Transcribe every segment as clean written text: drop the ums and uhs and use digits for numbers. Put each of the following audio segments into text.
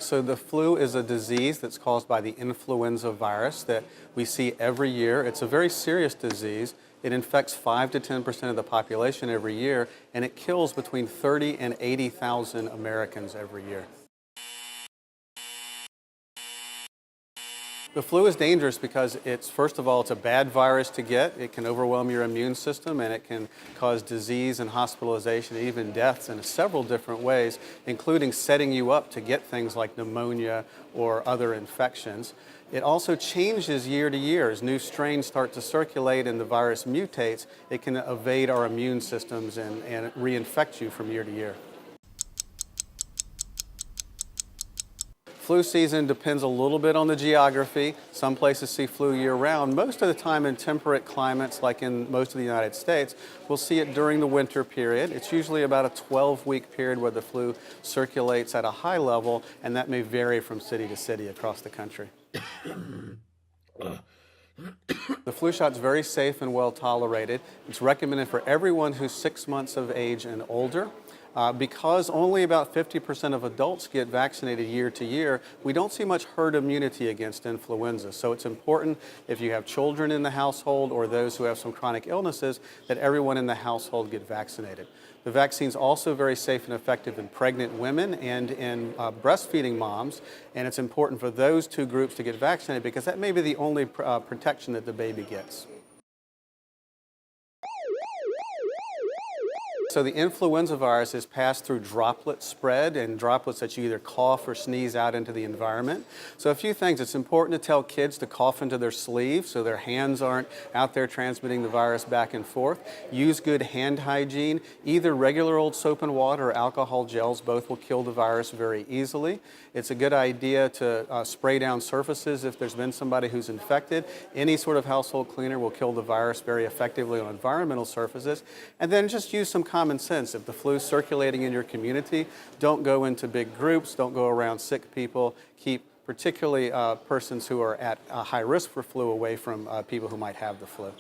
So the flu is a disease that's caused by the influenza virus that we see every year. It's a very serious disease. It infects 5 to 10% of the population every year, and it kills between 30 and 80,000 Americans every year. The flu is dangerous because first of all, it's a bad virus to get. It can overwhelm your immune system, and it can cause disease and hospitalization, and even deaths in several different ways, including setting you up to get things like pneumonia or other infections. It also changes year to year. As new strains start to circulate and the virus mutates, it can evade our immune systems and reinfect you from year to year. Flu season depends a little bit on the geography. Some places see flu year-round. Most of the time in temperate climates, like in most of the United States, we'll see it during the winter period. It's usually about a 12-week period where the flu circulates at a high level, and that may vary from city to city across the country. The flu shot's very safe and well tolerated. It's recommended for everyone who's 6 months of age and older. Because only about 50% of adults get vaccinated year to year, we don't see much herd immunity against influenza. So it's important if you have children in the household or those who have some chronic illnesses that everyone in the household get vaccinated. The vaccine's also very safe and effective in pregnant women and in breastfeeding moms, and it's important for those two groups to get vaccinated because that may be the only protection that the baby gets. So the influenza virus is passed through droplet spread, and droplets that you either cough or sneeze out into the environment. So a few things. It's important to tell kids to cough into their sleeve so their hands aren't out there transmitting the virus back and forth. Use good hand hygiene. Either regular old soap and water or alcohol gels, both will kill the virus very easily. It's a good idea to spray down surfaces if there's been somebody who's infected. Any sort of household cleaner will kill the virus very effectively on environmental surfaces. And then just use some common sense. If the flu is circulating in your community, don't go into big groups, don't go around sick people. Keep particularly persons who are at high risk for flu away from people who might have the flu.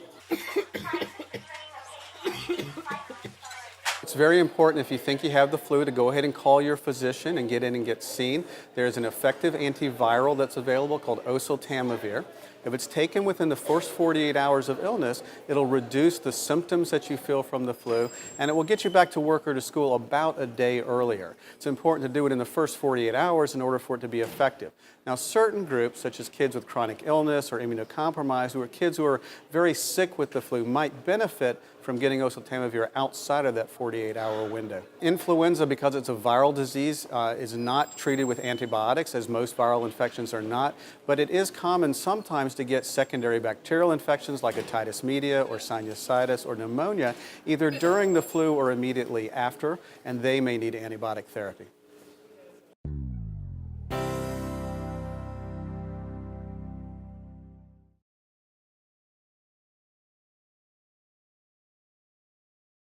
It's very important if you think you have the flu to go ahead and call your physician and get in and get seen. There's an effective antiviral that's available called oseltamivir. If it's taken within the first 48 hours of illness, it'll reduce the symptoms that you feel from the flu, and it will get you back to work or to school about a day earlier. It's important to do it in the first 48 hours in order for it to be effective. Now, certain groups, such as kids with chronic illness or immunocompromised, or kids who are very sick with the flu, might benefit from getting oseltamivir outside of that 48-hour window. Influenza, because it's a viral disease, is not treated with antibiotics, as most viral infections are not, but it is common sometimes to get secondary bacterial infections like otitis media or sinusitis or pneumonia, either during the flu or immediately after, and they may need antibiotic therapy.